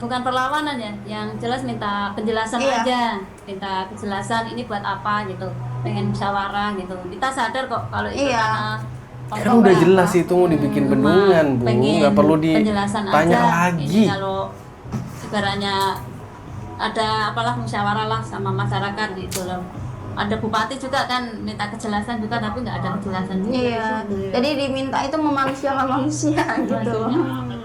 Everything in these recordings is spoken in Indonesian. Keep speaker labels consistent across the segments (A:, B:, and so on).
A: bukan perlawanan ya, yang jelas minta penjelasan
B: Iya.
A: aja, minta kejelasan ini buat apa gitu, pengen musyawarah gitu. Kita sadar kok kalau itu
B: Iya.
A: karena
C: Kan udah
A: faktor
C: jelas itu mau dibikin bendungan, Bu.
A: pengen
C: Nggak perlu
A: penjelasan
C: ditanya
A: aja.
C: lagi.
A: Ini kalau ibaratnya ada apalah musyawarah lah sama masyarakat gitu loh. Ada bupati juga kan minta kejelasan juga tapi nggak ada kejelasan juga di
B: Iya.
A: situ.
B: Jadi diminta itu memanusiakan manusia gitu.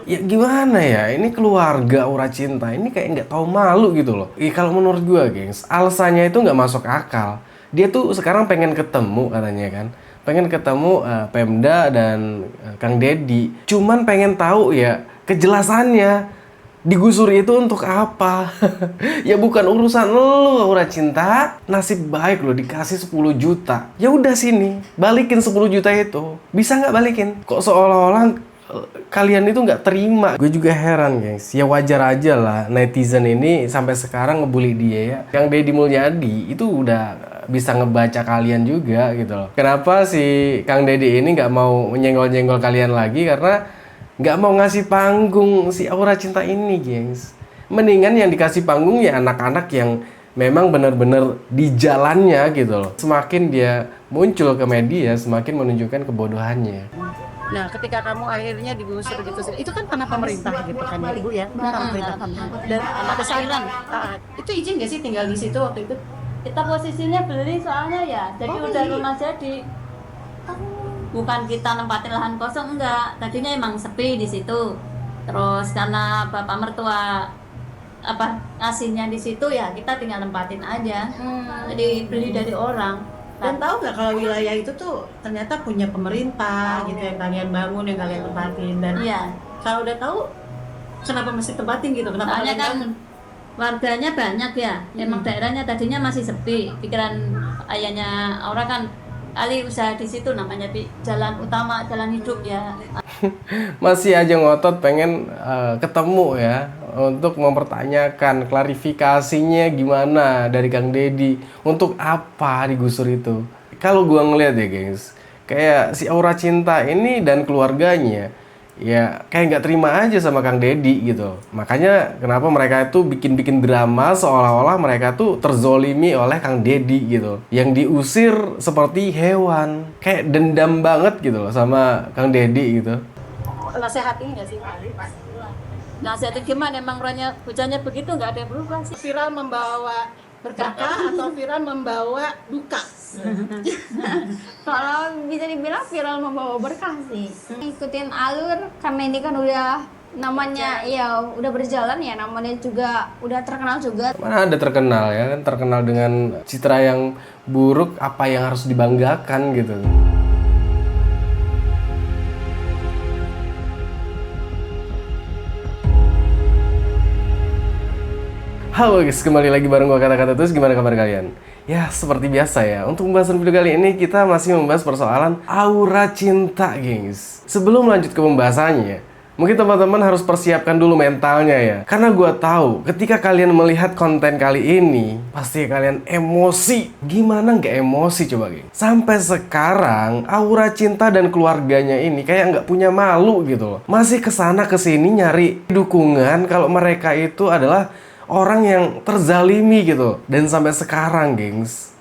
C: Ya gimana ya, ini keluarga Aura Cinta ini kayak nggak tahu malu gitu loh. Kalau menurut gua, gengs, alasannya itu nggak masuk akal. Dia tuh sekarang pengen ketemu katanya kan, pengen ketemu Pemda dan Kang Deddy. Cuman pengen tahu ya kejelasannya, digusur itu untuk apa? Ya bukan urusan lu, Aura Cinta. Nasib baik lo dikasih 10 juta. Ya udah sini, balikin 10 juta itu. Bisa nggak balikin? Kok seolah-olah kalian itu nggak terima. Gue juga heran, guys. Ya wajar aja lah netizen ini sampai sekarang ngebully dia ya. Yang Deddy Mulyadi itu udah bisa ngebaca kalian juga gitu loh. Kenapa si Kang Deddy ini nggak mau menyenggol-nyenggol kalian lagi? Karena nggak mau ngasih panggung si Aura Cinta ini, gengs. Mendingan yang dikasih panggung ya anak-anak yang memang benar-benar di jalannya gitu loh. Semakin dia muncul ke media, semakin menunjukkan kebodohannya.
D: Nah, ketika kamu akhirnya digusur gitu, itu kan karena pemerintah gitu kan ya, Ibu ya, karena pemerintah. Dan ada saran, itu izin nggak sih tinggal di situ waktu itu?
A: Kita posisinya beli soalnya ya, jadi udah rumah jadi. Bukan kita nempatin lahan kosong, enggak. Tadinya emang sepi di situ. Terus karena bapak mertua ngasihnya di situ ya, kita tinggal nempatin aja. Jadi beli dari orang.
D: Dan tahu nggak kalau wilayah itu tuh ternyata punya pemerintah gitu yang kalian bangun, yang kalian tempatin. Dan
A: Iya.
D: kalau udah tahu, kenapa mesti tempatin gitu? Kenapa
A: Soalnya
D: kalian
A: kan
D: bangun?
A: warganya banyak ya. Emang daerahnya tadinya masih sepi. Pikiran ayahnya Aura kan kali usaha di situ namanya jalan utama, jalan hidup ya.
C: Masih aja ngotot pengen ketemu ya untuk mempertanyakan klarifikasinya gimana dari Kang Deddy, untuk apa digusur itu. Kalau gua ngeliat ya, guys, kayak si Aura Cinta ini dan keluarganya ya kayak nggak terima aja sama Kang Deddy gitu. Makanya kenapa mereka itu bikin-bikin drama seolah-olah mereka tuh terzolimi oleh Kang Deddy gitu, yang diusir seperti hewan, kayak dendam banget gitu loh sama Kang Deddy gitu.
D: Nasehatin nggak sih?
A: Nasihatnya gimana, emang orangnya hujannya begitu nggak ada yang berubah sih.
D: Viral membawa berkah atau viral membawa duka?
B: Kalau bisa dibilang viral membawa berkah sih. Ikutin alur karena ini kan udah namanya ya udah berjalan ya, namanya juga udah terkenal juga.
C: Mana ada terkenal ya kan, terkenal dengan citra yang buruk, apa yang harus dibanggakan gitu. Halo guys, kembali lagi bareng gua Kata-Kata Terus. Gimana kabar kalian? Ya, seperti biasa ya, untuk pembahasan video kali ini kita masih membahas persoalan Aura Cinta, gengs. Sebelum lanjut ke pembahasannya, mungkin teman-teman harus persiapkan dulu mentalnya ya. Karena gua tahu ketika kalian melihat konten kali ini, pasti kalian emosi. Gimana nggak emosi coba, geng? Sampai sekarang Aura Cinta dan keluarganya ini kayak nggak punya malu gitu loh. Masih kesana kesini nyari dukungan kalau mereka itu adalah orang yang terzalimi gitu. Dan sampai sekarang, gengs,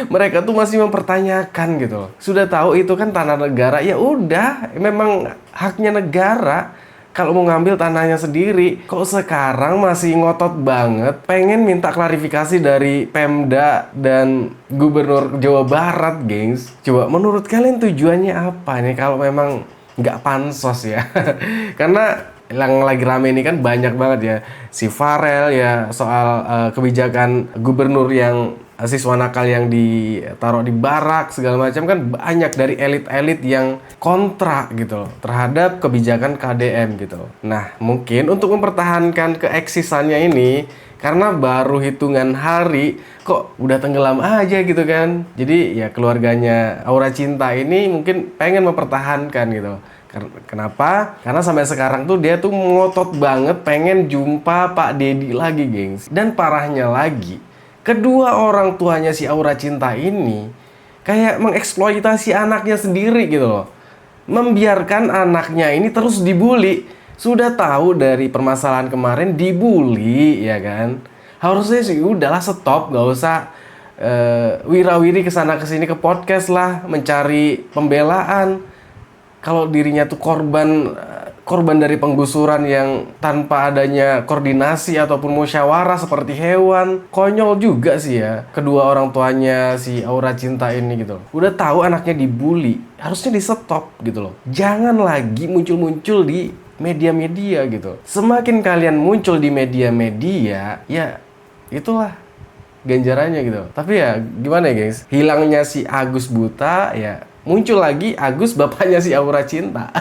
C: mereka tuh masih mempertanyakan gitu loh. Sudah tahu itu kan tanah negara, ya udah, memang haknya negara kalau mau ngambil tanahnya sendiri. Kok sekarang masih ngotot banget pengen minta klarifikasi dari Pemda dan Gubernur Jawa Barat, gengs. Coba menurut kalian tujuannya apa nih kalau memang nggak pansos ya? Karena yang lagi rame ini kan banyak banget ya, si Farel ya, soal kebijakan gubernur yang siswa nakal yang ditaruh di barak segala macam, kan banyak dari elit-elit yang kontra gitu loh terhadap kebijakan KDM gitu. Nah, mungkin untuk mempertahankan keeksisannya ini, karena baru hitungan hari kok udah tenggelam aja gitu kan. Jadi ya keluarganya Aura Cinta ini mungkin pengen mempertahankan gitu. Kenapa? Karena sampai sekarang tuh dia tuh ngotot banget pengen jumpa Pak Deddy lagi, gengs. Dan parahnya lagi, kedua orang tuanya si Aura Cinta ini kayak mengeksploitasi anaknya sendiri gitu loh. Membiarkan anaknya ini terus dibully Sudah tahu dari permasalahan kemarin dibully, ya kan? Harusnya sih udahlah stop, nggak usah wirawiri kesana kesini ke podcast lah, mencari pembelaan. Kalau dirinya tuh korban dari penggusuran yang tanpa adanya koordinasi ataupun musyawarah seperti hewan. Konyol juga sih ya kedua orang tuanya si Aura Cinta ini gitu loh. Udah tahu anaknya dibully, harusnya di stop gitu loh. Jangan lagi muncul-muncul di media-media gitu. Semakin kalian muncul di media-media, ya itulah ganjarannya gitu. Tapi ya gimana ya guys, hilangnya si Agus Buta, ya muncul lagi Agus bapaknya si Aura Cinta.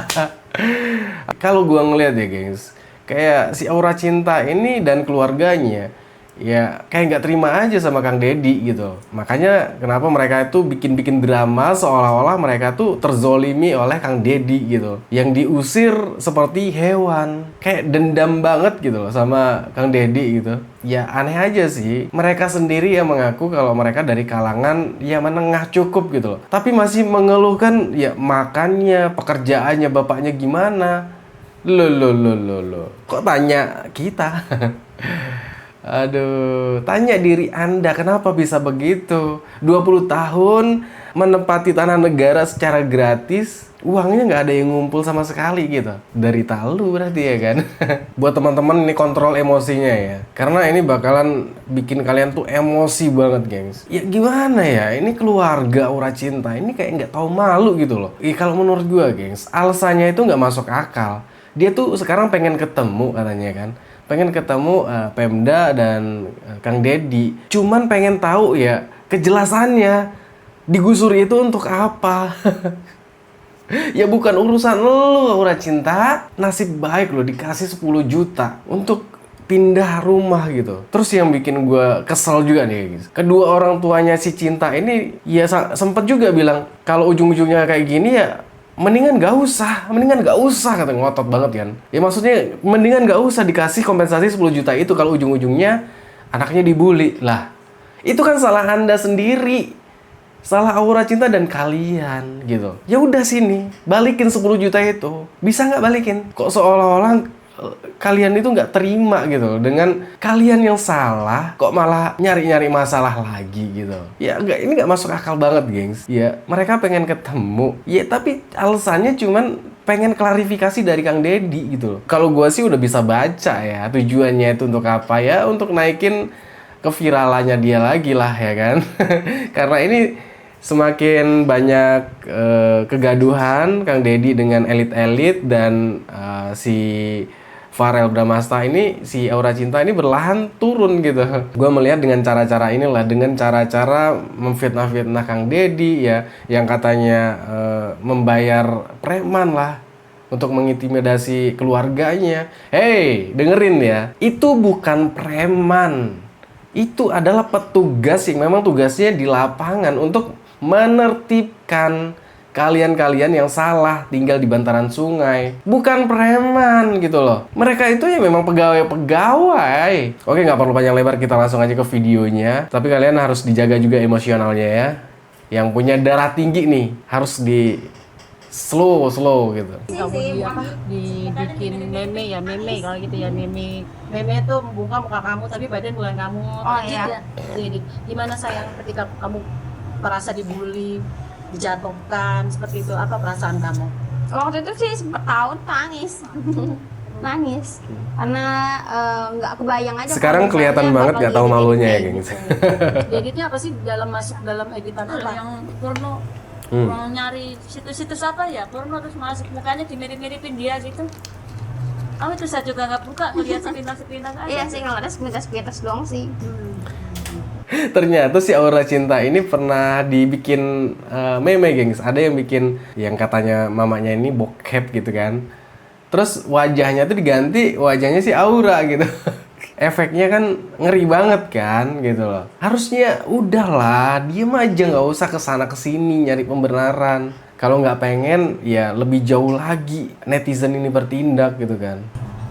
C: Kalau gua ngeliat ya guys, kayak si Aura Cinta ini dan keluarganya ya kayak nggak terima aja sama Kang Deddy gitu. Makanya kenapa mereka itu bikin drama seolah-olah mereka tuh terzolimi oleh Kang Deddy gitu, yang diusir seperti hewan, kayak dendam banget gitu loh sama Kang Deddy gitu. Ya aneh aja sih, mereka sendiri yang mengaku kalau mereka dari kalangan ya menengah cukup gitu loh, tapi masih mengeluhkan ya makannya, pekerjaannya bapaknya gimana. Loh, kok tanya kita? Aduh, tanya diri Anda kenapa bisa begitu? 20 tahun menempati tanah negara secara gratis, uangnya nggak ada yang ngumpul sama sekali gitu. Dari talu berarti ya kan? Buat teman-teman ini kontrol emosinya ya, karena ini bakalan bikin kalian tuh emosi banget gengs. Ya gimana ya, ini keluarga Aura Cinta ini kayak nggak tahu malu gitu loh. Kalau menurut gua gengs, alasannya itu nggak masuk akal. Dia tuh sekarang pengen ketemu katanya kan, pengen ketemu Pemda dan Kang Deddy. Cuman pengen tahu ya kejelasannya, digusur itu untuk apa. Ya bukan urusan lu Aura Cinta. Nasib baik lo dikasih 10 juta untuk pindah rumah gitu. Terus yang bikin gue kesel juga nih guys, kedua orang tuanya si Cinta ini ya sempet juga bilang kalau ujung-ujungnya kayak gini ya mendingan gak usah, kata ngotot banget kan. Ya maksudnya mendingan gak usah dikasih kompensasi 10 juta itu kalau ujung-ujungnya anaknya dibully. Lah, itu kan salah Anda sendiri. Salah Aura Cinta dan kalian gitu. Ya udah sini, balikin 10 juta itu. Bisa nggak balikin? Kok seolah-olah kalian itu nggak terima gitu dengan kalian yang salah, kok malah nyari-nyari masalah lagi gitu. Ya enggak, ini nggak masuk akal banget gengs. Ya mereka pengen ketemu, ya tapi alasannya cuman pengen klarifikasi dari Kang Deddy gitu. Kalau gua sih udah bisa baca ya tujuannya itu untuk apa ya, untuk naikin keviralannya dia lagi lah ya kan. Karena ini semakin banyak kegaduhan Kang Deddy dengan elit-elit dan si Farel Bramasta ini, si Aura Cinta ini berlahan turun gitu. Gue melihat dengan cara-cara inilah, dengan cara-cara memfitnah-fitnah Kang Deddy ya, yang katanya membayar preman lah untuk mengintimidasi keluarganya. Hey, dengerin ya, itu bukan preman. Itu adalah petugas yang memang tugasnya di lapangan untuk menertibkan kalian-kalian yang salah tinggal di bantaran sungai. Bukan preman gitu loh. Mereka itu ya memang pegawai-pegawai. Oke, nggak perlu panjang lebar, kita langsung aja ke videonya. Tapi kalian harus dijaga juga emosionalnya ya. Yang punya darah tinggi nih harus di slow gitu.
D: Kamu dibikin meme ya, meme kalau gitu ya, meme itu muka kamu tapi badan bukan kamu.
B: Oh iya.
D: Jadi gimana sayang ketika kamu merasa dibully, dijatuhkan seperti itu, apa perasaan kamu?
B: Waktu itu sih sempet tahu nangis karena nggak kebayang aja.
C: Sekarang
B: kalau
C: kelihatan
B: misalnya
C: banget
B: bakal
C: nggak tahu
B: jadi
C: malunya ya
B: kayak
C: gengs.
D: Editnya apa sih, masuk dalam editan apa?
A: yang porno nyari situs-situs apa ya porno, terus masuk mukanya dimirip-miripin dia gitu. Oh itu saya juga nggak buka, lihat sepintas-sepintas aja.
B: Iya sih, kalau ada sepintas doang sih.
C: Ternyata si Aura Cinta ini pernah dibikin meme gengs. Ada yang bikin yang katanya mamanya ini bokep gitu kan. Terus wajahnya tuh diganti wajahnya si Aura gitu. Efeknya kan ngeri banget kan gitu loh. Harusnya udahlah, diem aja, nggak usah kesana kesini nyari pembenaran. Kalau nggak pengen ya lebih jauh lagi netizen ini bertindak gitu kan.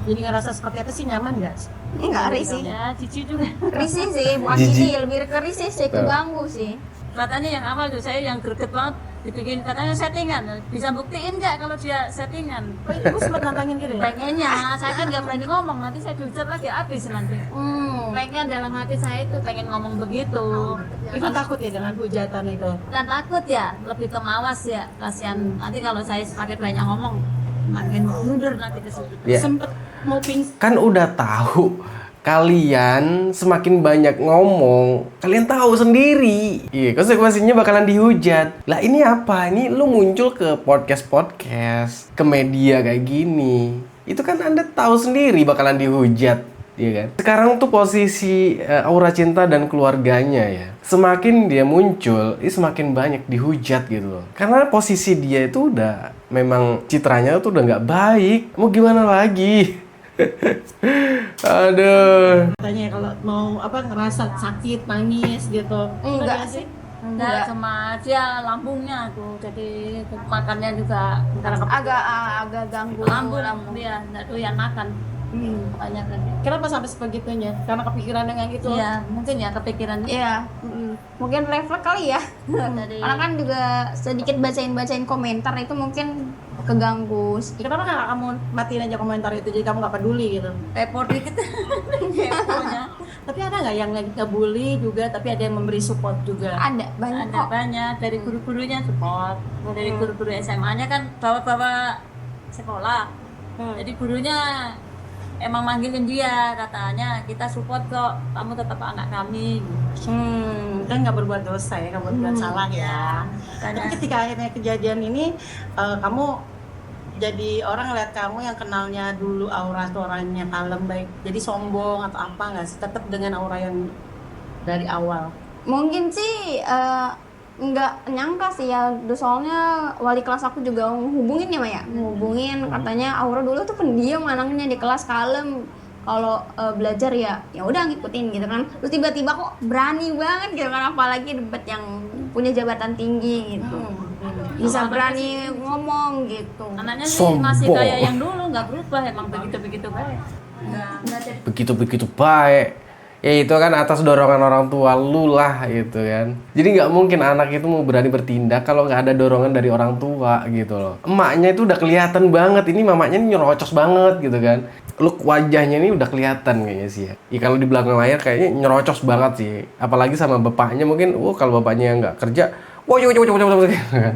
D: Jadi ngerasa seperti apa sih, nyaman nggak?
B: Enggak risih.
A: Ya jijik juga.
B: Risih sih, bukan
C: Jijik.
B: ini lebih ke risih sih, keganggu sih.
A: Katanya yang awal tuh saya yang greget banget dibikin katanya settingan, bisa buktiin nggak kalau dia settingan?
D: Oh, ibu sempat nantangin gitu ya?
A: Pengennya, saya kan nggak berani ngomong, nanti saya dihujat lagi habis nanti. Pengen dalam hati saya itu pengen ngomong begitu.
D: Ibu takut ya dengan hujatan itu?
A: Dan takut ya, lebih ke mawas ya, kasihan nanti kalau saya semakin banyak ngomong makin mundur nanti ke situ.
C: Ya.
D: Sempet mau pingsan.
C: Kan udah tahu kalian semakin banyak ngomong, kalian tahu sendiri. Iya, konsekuensinya bakalan dihujat. Lah ini apa? Ini lu muncul ke podcast, ke media kayak gini. Itu kan Anda tahu sendiri bakalan dihujat, iya kan? Sekarang tuh posisi Aura Cinta dan keluarganya ya. Semakin dia muncul, semakin banyak dihujat gitu loh. Karena posisi dia itu udah memang citranya tuh udah nggak baik. Mau gimana lagi? Aduh.
D: Katanya kalau mau ngerasa sakit, nangis gitu.
B: Enggak
D: Ada
B: sih.
A: Enggak, cuma dia lambungnya tuh, jadi makannya juga
B: Agak ganggu
A: lambung dia nggak doyan makan. Banyak kan.
D: Kenapa sampai sebegitunya? Karena kepikiran dengan itu.
A: Iya, mungkin ya kepikiran.
B: Iya, mungkin refleks kali ya.
A: Dari
B: Karena kan juga sedikit bacain komentar itu mungkin keganggu.
D: Kenapa nggak kamu matiin aja komentar itu, jadi kamu nggak peduli gitu?
A: repot dikit. Keponya.
D: Tapi ada nggak yang ngebully juga, tapi ada yang memberi support juga?
B: Ada banyak
A: Ada
B: kok.
A: banyak dari guru-gurunya support, dari guru-guru SMA-nya kan bawa-bawa sekolah. Jadi gurunya emang manggilin dia, katanya kita support kok, kamu tetap anak kami.
D: Kan nggak berbuat dosa ya, nggak berbuat salah ya. Tapi ketika akhirnya kejadian ini, kamu jadi orang ngeliat kamu yang kenalnya dulu aura tuh orangnya kalem baik, jadi sombong atau apa nggak sih? Tetap dengan aura yang dari awal.
B: Mungkin sih nggak nyangka sih ya, soalnya wali kelas aku juga hubungin ya Maya, hubungin katanya Aura dulu tuh pendiam anaknya di kelas, kalem, kalau belajar ya udah ngikutin gitu kan, terus tiba-tiba kok berani banget gitu kan, apalagi debat yang punya jabatan tinggi gitu, bisa berani ngomong gitu.
A: Anaknya sih
C: Sombong.
A: masih kayak yang dulu, nggak berubah, emang begitu-begitu baik. Nggak jadi
C: Begitu-begitu baik. Ya itu kan atas dorongan orang tua lu lah gitu kan. Jadi nggak mungkin anak itu mau berani bertindak kalau nggak ada dorongan dari orang tua gitu loh. Emaknya itu udah kelihatan banget, ini mamanya ini nyerocos banget gitu kan. Look wajahnya ini udah kelihatan kayaknya sih ya. Ya kalau di belakang layar kayaknya nyerocos banget sih. Apalagi sama bapaknya mungkin, kalau bapaknya nggak kerja, gitu kan.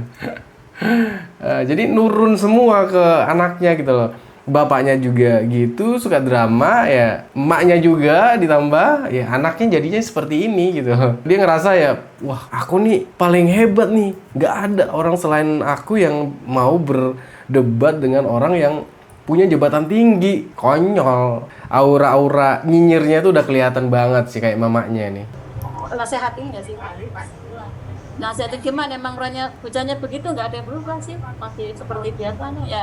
C: Jadi nurun semua ke anaknya gitu loh. Bapaknya juga gitu, suka drama ya, emaknya juga ditambah ya, anaknya jadinya seperti ini gitu. Dia ngerasa ya, wah aku nih paling hebat nih, nggak ada orang selain aku yang mau berdebat dengan orang yang punya jabatan tinggi. Konyol. Aura-aura nyinyirnya tuh udah kelihatan banget sih kayak mamanya nih.
D: Nasehatin nggak sih?
A: nasihatnya gimana, emang orangnya hujannya begitu, nggak ada yang berubah sih, masih seperti biasanya ya.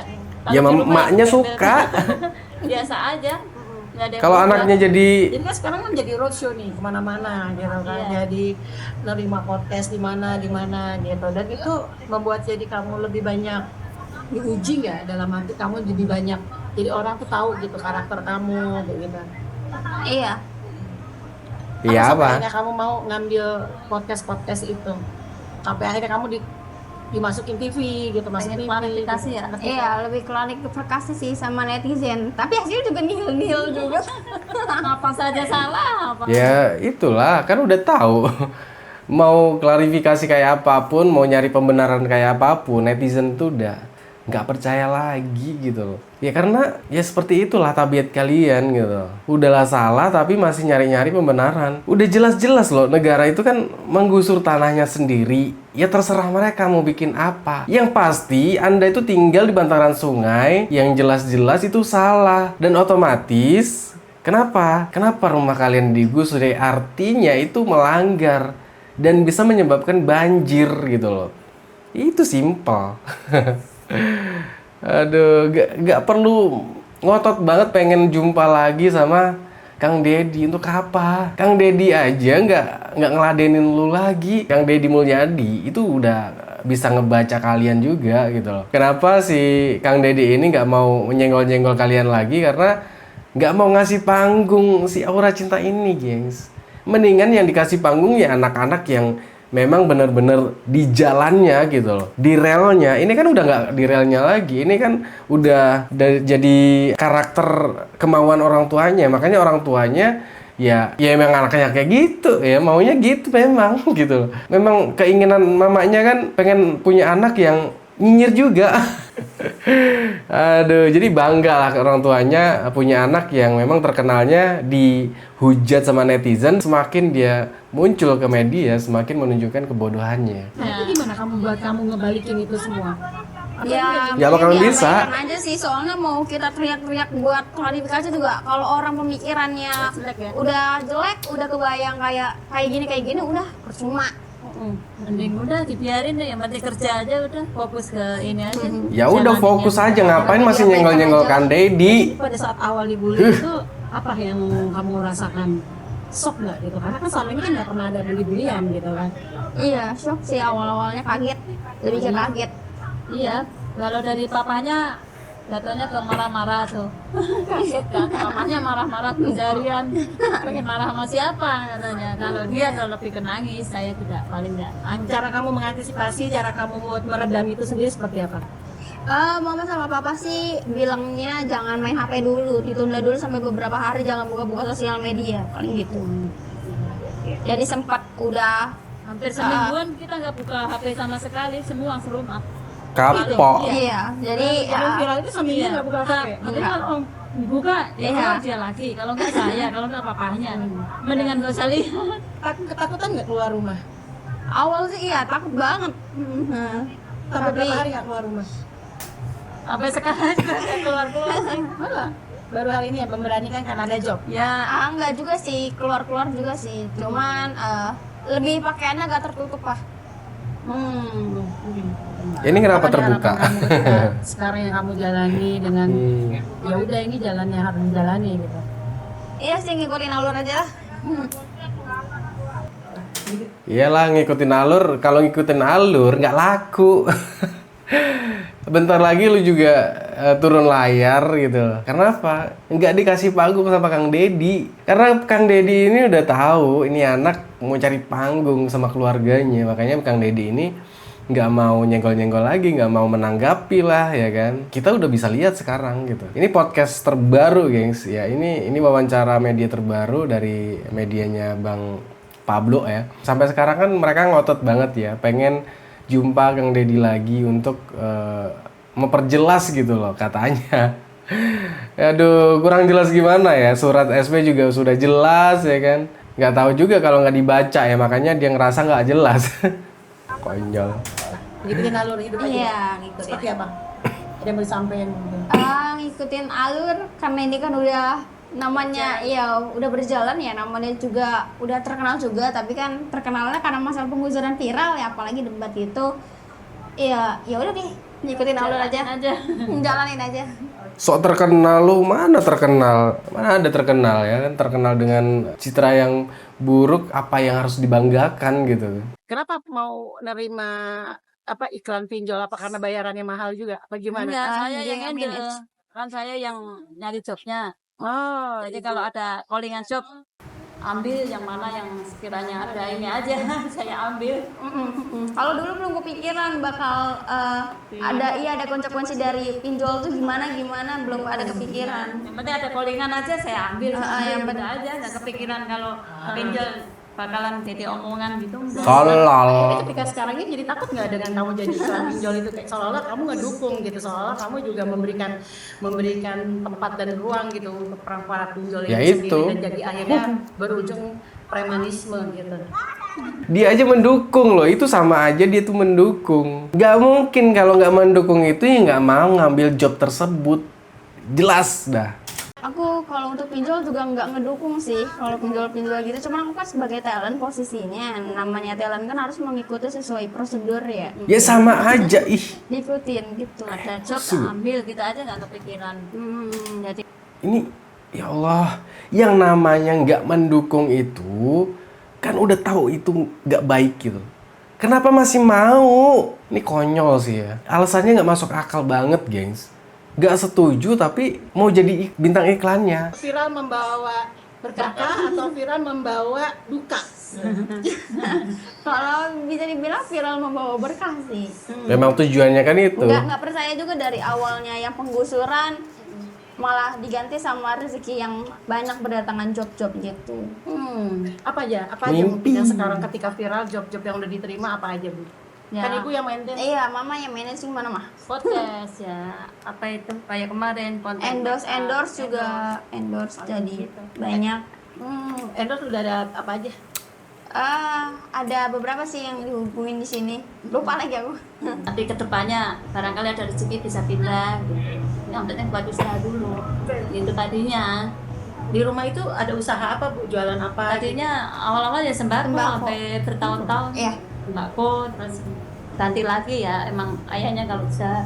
C: Ya
A: Kalau di rumah
C: emaknya
A: ya
C: suka.
A: biasa aja, nggak ada yang
C: Kalau
A: berubah.
C: anaknya jadi
D: Jadi kan sekarang kan jadi roadshow nih kemana-mana gitu kan,
A: Iya.
D: jadi nerima podcast di mana gitu, dan itu membuat jadi kamu lebih banyak diuji nggak dalam arti kamu jadi banyak, jadi orang tuh tahu gitu karakter kamu gitu.
B: Iya.
C: iya
D: Sampai
C: apa?
D: akhirnya kamu mau ngambil podcast itu, sampai akhirnya kamu dimasukin TV gitu, masukin
A: Pengen klarifikasi ya.
B: Iya, lebih klarifikasi sih sama netizen. Tapi hasilnya juga nihil-nihil juga.
A: Apa saja salah, apa
C: Ya itulah, kan udah tahu. Mau klarifikasi kayak apapun, mau nyari pembenaran kayak apapun, netizen tuh udah nggak percaya lagi gitu loh. Ya karena ya seperti itulah tabiat kalian gitu. Udahlah salah tapi masih nyari-nyari pembenaran. Udah jelas-jelas loh, negara itu kan menggusur tanahnya sendiri. Ya terserah mereka mau bikin apa. Yang pasti Anda itu tinggal di bantaran sungai yang jelas-jelas itu salah. Dan otomatis kenapa? Kenapa rumah kalian digusur? Artinya itu melanggar dan bisa menyebabkan banjir gitu loh. Itu simpel. Aduh, gak perlu ngotot banget pengen jumpa lagi sama Kang Deddy. Untuk apa? Kang Deddy aja nggak ngeladenin lu lagi. Kang Deddy Mulyadi itu udah bisa ngebaca kalian juga gitu loh. Kenapa si Kang Deddy ini nggak mau nyenggol-nyenggol kalian lagi? Karena nggak mau ngasih panggung si Aura Cinta ini, gengs. Mendingan yang dikasih panggung ya anak-anak yang memang benar-benar di jalannya gitu loh, di relnya. Ini kan udah nggak di relnya lagi, ini kan udah jadi karakter kemauan orang tuanya. Makanya orang tuanya ya emang anaknya kayak gitu ya, maunya gitu memang gitu loh. Memang keinginan mamanya kan pengen punya anak yang nyinyir juga. Aduh, jadi bangga lah orang tuanya punya anak yang memang terkenalnya dihujat sama netizen. Semakin dia muncul ke media, semakin menunjukkan kebodohannya.
E: Itu gimana buat kamu ngebalikin itu semua?
C: Ya bakalan bisa.
B: Abaikan aja sih, soalnya mau kita teriak-teriak buat klarifikasi juga, kalau orang pemikirannya udah jelek, udah kebayang kayak gini udah percuma.
A: Mending udah dibiarin deh, yang penting kerja aja, udah fokus ke ini aja.
C: Ya udah fokus aja, ngapain masih nyenggol-nyenggol Kang Deddy?
E: Pada saat awal dibully itu apa yang kamu rasakan? Shock nggak gitu? Karena kan selama ini kan nggak pernah ada bully-bulian gitu kan?
B: Iya, shock sih awal-awalnya, kaget, lebih ke kaget.
A: Iya, kalau dari papanya datanya ke marah-marah tuh. Kaget kan, mamanya marah-marah pencarian. Pengen marah sama siapa katanya. Kalau dia kalau lebih ke nangis, saya tidak, paling enggak nangis.
E: Cara kamu mengantisipasi, cara kamu buat meredam itu sendiri seperti apa?
B: Mama sama papa sih bilangnya jangan main HP dulu, ditunda dulu sampai beberapa hari, jangan buka-buka sosial media, paling gitu. Jadi sempat udah
A: Hampir semingguan kita nggak buka HP sama sekali, semua serumah.
C: Kapok.
B: iya, jadi
E: Yang viral itu seminggu nggak buka HP?
A: Makanya kalau om dibuka, ya
B: Iya.
A: kalau dia lagi, kalau nggak saya, kalau nggak papahnya. Mendingan gak usah lihat.
E: Ketakutan nggak keluar rumah?
B: awal sih iya takut banget.
E: Sampai berapa hari nggak keluar rumah?
A: Sampai sekarang juga saya keluar-keluar.
E: Malah baru hal ini ya memberanikan karena ada job.
A: Ya,
B: Enggak juga sih, keluar-keluar juga sih, cuman lebih pakaiannya agak tertutup lah.
C: Ini kenapa
E: Apa
C: terbuka?
E: harapan kamu ketika sekarang yang kamu jalani dengan ya udah ini jalannya harus dijalani gitu.
B: Iya sih, ngikutin alur aja lah.
C: Iyalah ngikutin alur, kalau ngikutin alur nggak laku. Bentar lagi lu juga turun layar gitu. Karena apa? Nggak dikasih panggung sama Kang Deddy. Karena Kang Deddy ini udah tahu ini anak mau cari panggung sama keluarganya. Makanya Kang Deddy ini nggak mau nyenggol-nyenggol lagi, nggak mau menanggapi lah ya kan. Kita udah bisa lihat sekarang gitu. Ini podcast terbaru, gengs. Ya ini wawancara media terbaru dari medianya Bang Pablo ya. Sampai sekarang kan mereka ngotot banget ya, pengen jumpa Kang Deddy lagi untuk memperjelas gitu loh katanya. Aduh, kurang jelas gimana ya, surat SP juga sudah jelas ya kan. Nggak tahu juga kalau nggak dibaca ya, makanya dia ngerasa nggak jelas. Konyol.
E: Ngikutin alur hidup aja.
B: Iya, ngikutin.
E: Seperti apa? Ada yang mau disampaikan gitu.
B: Ngikutin alur karena ini kan udah namanya ya udah berjalan ya, namanya juga udah terkenal juga, tapi kan terkenalnya karena masalah penggusuran viral ya, apalagi debat itu. Ya udah deh, ngikutin alur aja. Jalanin aja.
C: Sok terkenal lu, mana terkenal? Mana ada terkenal ya kan, terkenal dengan citra yang buruk, apa yang harus dibanggakan gitu.
E: Kenapa mau nerima iklan pinjol, apa karena bayarannya mahal juga? Apa gimana?
A: enggak, saya
B: dia
A: yang
B: yang
A: handle.
B: manage.
A: Kan saya yang nyari jobnya.
E: Oh,
A: Jadi kalau ada callingan job, ambil yang mana yang sekiranya ada ini aja, saya ambil.
B: Kalau dulu belum kepikiran bakal ada konsekuensi dari pinjol tuh gimana, belum ada kepikiran.
A: Yang penting ada callingan aja saya ambil.
B: yang
A: Yang aja, nggak kepikiran kalau pinjol bakalan jadi omongan gitu.
C: Tolol.
E: ketika sekarang ini jadi takut nggak dengan kamu jadi iklan pinjol itu, kayak seolah-olah kamu ngedukung gitu, seolah-olah kamu juga memberikan tempat dan ruang gitu untuk para pinjol
C: Ya
E: itu
C: itu.
E: sendiri, dan jadi akhirnya berujung premanisme gitu.
C: Dia aja mendukung loh, itu sama aja dia tuh mendukung. Nggak mungkin kalau nggak mendukung itu ya nggak mau ngambil job tersebut. Jelas dah.
B: Aku kalau untuk pinjol juga nggak ngedukung sih kalau pinjol gitu, cuman aku kan sebagai talent posisinya, namanya talent kan harus mengikuti sesuai prosedur ya,
C: Ya sama aja, ih.
B: diikutin gitu.
A: Ada job ambil, kita aja nggak kepikiran. Jadi
C: Ini, ya Allah, yang namanya nggak mendukung itu, kan udah tahu itu nggak baik gitu. Kenapa masih mau? Ini konyol sih ya. Alasannya nggak masuk akal banget, gengs. Nggak setuju tapi mau jadi bintang iklannya.
E: Viral membawa berkah atau viral membawa duka?
B: Kalau bisa dibilang viral membawa berkah sih.
C: Memang tujuannya kan itu.
B: Nggak percaya juga dari awalnya yang penggusuran malah diganti sama rezeki yang banyak berdatangan job-job gitu.
E: Apa aja Bu
C: Mimpi.
E: yang sekarang ketika viral job-job yang udah diterima apa aja Bu?
A: Ya.
E: Kan ibu yang maintain
B: Iya, mama yang managing mana mah?
A: Podcast ya, apa itu kayak kemarin konten
B: Endorse juga endorse jadi banyak.
E: endorse udah ada apa aja?
B: Ada beberapa sih yang dihubungin di sini. Lupa lagi aku.
A: tapi kedepannya barangkali ada rezeki bisa pindah gitu. Yang penting buat usaha dulu itu tadinya.
E: Di rumah itu ada usaha apa Bu? Jualan apa?
A: Tadinya awal-awal ya sembako
B: Sembako.
A: sampai bertahun-tahun.
B: Iya.
A: Sembako terus ganti lagi ya, emang ayahnya kalau bisa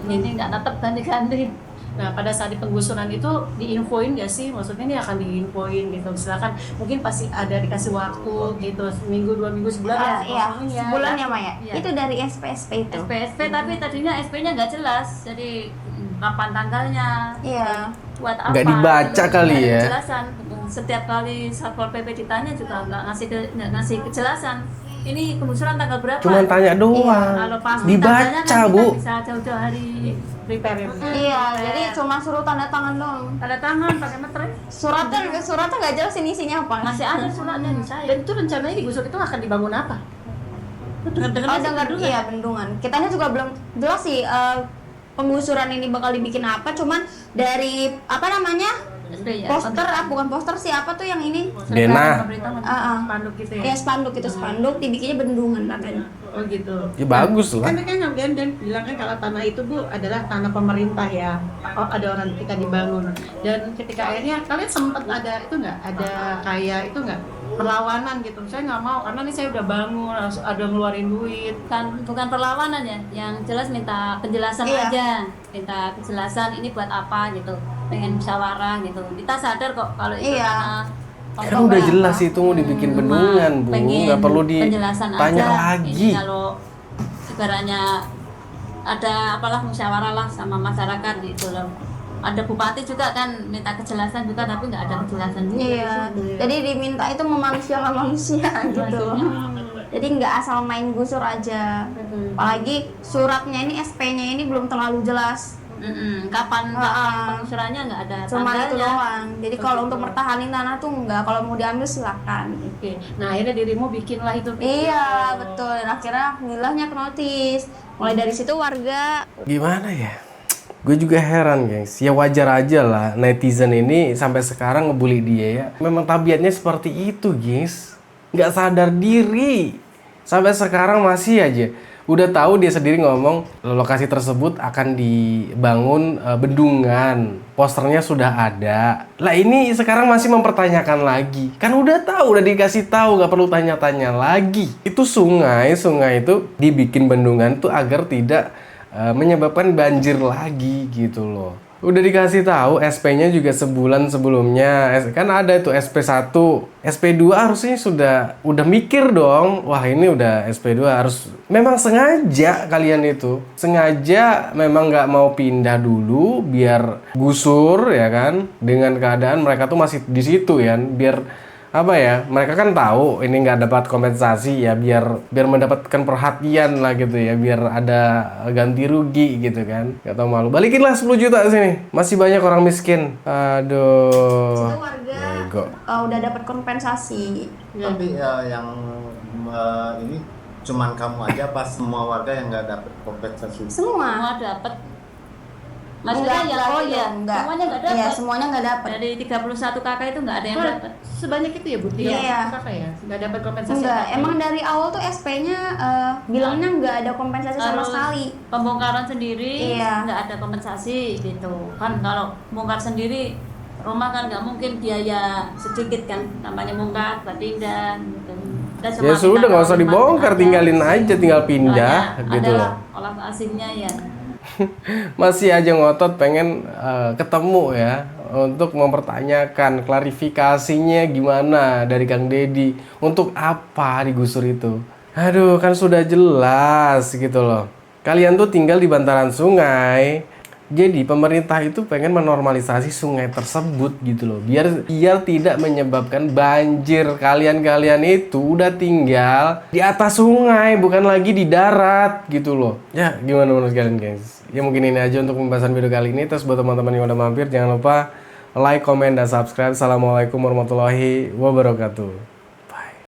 A: ini nggak tetap ganti-ganti.
E: Nah, pada saat di penggusuran itu diinfoin nggak sih? Maksudnya ini akan diinfoin gitu. Silakan, mungkin pasti ada dikasih waktu gitu, seminggu, 2 minggu, sebulan.
B: Iya, sebulan ya Maya.
A: Iya.
B: Itu dari SPSP itu.
A: SPSP tapi tadinya SP-nya nggak jelas, jadi kapan tanggalnya,
B: Iya.
A: buat apa?
C: Nggak dibaca
A: Itu
C: kali
A: nggak ada
C: ya.
A: kejelasan. Setiap kali Satpol PP ditanya juga nggak ngasih kejelasan. Ini penggusuran tanggal berapa?
C: Cuman tanya doang.
A: Kalau pas
C: Dibaca,
A: tanggalnya kan
C: Bu.
A: kita bisa jauh-jauh hari
E: Prepare ya, Bu.
B: Iya, jadi cuma suruh tanda tangan doang.
A: tanda tangan pakai metre.
B: Suratnya nggak jelas ini isinya apa.
A: Masih ada suratnya di saya.
E: Dan itu rencananya digusur itu akan dibangun apa?
A: Dengar-dengar
B: Oh,
A: sih
B: dengar
A: bendungan.
B: iya bendungan. Kitanya juga belum jelas sih penggusuran ini bakal dibikin apa. Cuman dari apa namanya
A: SD ya.
B: poster, bukan poster sih apa tuh yang ini?
C: Dena.
E: Spanduk gitu ya?
B: Ya spanduk itu spanduk dibikinnya bendungan katanya.
E: Oh gitu.
C: Ya bagus lah.
E: Kan dan bilang kan kalau tanah itu Bu adalah tanah pemerintah ya. Oh, ada orang ketika dibangun. Dan ketika akhirnya kalian sempat ada itu nggak? Ada kayak itu nggak? Perlawanan gitu. Saya nggak mau karena ini saya udah bangun, harus ada ngeluarin duit.
A: Bukan perlawanan ya, yang jelas minta penjelasan
B: Iya.
A: aja, minta penjelasan ini buat apa gitu, pengen musyawarah gitu. Kita sadar kok kalau itu
B: Iya.
A: tanah
C: Kan udah jelas itu mau dibikin bendungan, Bu.
A: pengen
C: Nggak perlu
A: penjelasan
C: ditanya
A: aja.
C: lagi.
A: Ini kalau ibaratnya ada apalah musyawarah lah sama masyarakat gitu loh. Ada bupati juga kan minta kejelasan juga tapi nggak ada kejelasan juga.
B: Iya. Jadi diminta itu memanusiakan manusia gitu. Jadi nggak asal main gusur aja. Apalagi suratnya ini SP-nya ini belum terlalu jelas.
A: Kapan penggusurannya nggak ada
B: Cuma itu
A: tanggalnya.
B: doang. Jadi kalau untuk mertahanin tanah tuh enggak, kalau mau diambil silakan.
E: Oke. Nah akhirnya dirimu bikinlah itu.
B: Iya, betul. Dan akhirnya alhamdulillahnya ke notis. Mulai dari situ warga
C: Gimana ya? Gue juga heran, guys. Ya wajar aja lah netizen ini sampai sekarang ngebully dia ya. Memang tabiatnya seperti itu, guys. Nggak sadar diri. Sampai sekarang masih aja. Udah tahu dia sendiri ngomong lokasi tersebut akan dibangun bendungan. Posternya sudah ada. Lah ini sekarang masih mempertanyakan lagi. Kan udah tahu, udah dikasih tahu, nggak perlu tanya-tanya lagi. Itu sungai itu dibikin bendungan tuh agar tidak menyebabkan banjir lagi gitu loh. Udah dikasih tahu SP-nya juga sebulan sebelumnya. Kan ada itu SP1, SP2 harusnya udah mikir dong. Wah, ini udah SP2 harus memang sengaja kalian itu. Sengaja memang nggak mau pindah dulu biar gusur ya kan. Dengan keadaan mereka tuh masih di situ ya, biar apa ya, mereka kan tahu ini nggak dapat kompensasi ya, biar mendapatkan perhatian lah gitu ya, biar ada ganti rugi gitu kan. Gak tau malu, balikinlah 10 juta sini, masih banyak orang miskin. Aduh,
B: itu warga
C: bego.
B: udah dapat kompensasi.
F: Tapi yang ini cuman kamu aja pas semua warga yang nggak dapet kompensasi.
B: Semua.
A: Semua dapat. Maksudnya ya,
B: Enggak,
A: oh ya,
B: enggak.
A: semuanya nggak dapat.
B: Iya, semuanya nggak dapat.
A: Dari 31 kakak itu nggak ada yang dapat.
E: Sebanyak itu ya Bu?
B: Iya.
E: Kakak ya? Nggak dapat kompensasi
B: Enggak,
E: apa-apa?
B: emang dari awal tuh SP-nya bilangnya nggak ada kompensasi sama
A: Harus
B: sekali.
A: pembongkaran sendiri,
B: Iya.
A: nggak ada kompensasi gitu. Kan kalau bongkar sendiri rumah kan nggak mungkin biaya sedikit kan, namanya bongkar, pindah gitu. Dan
C: Ya sudah, nggak usah dibongkar, tinggalin aja, tinggal pindah gitu
A: adalah
C: loh.
A: olah asingnya ya.
C: Masih aja ngotot pengen ketemu ya untuk mempertanyakan klarifikasinya gimana dari Kang Deddy, untuk apa digusur itu. Aduh, kan sudah jelas gitu loh. Kalian tuh tinggal di bantaran sungai, Jadi pemerintah itu pengen menormalisasi sungai tersebut gitu loh, biar tidak menyebabkan banjir. Kalian itu udah tinggal di atas sungai, bukan lagi di darat gitu loh. Ya gimana menurut kalian guys? Ya mungkin ini aja untuk pembahasan video kali ini. Terus buat teman-teman yang udah mampir, jangan lupa like, comment, dan subscribe. Assalamualaikum warahmatullahi wabarakatuh.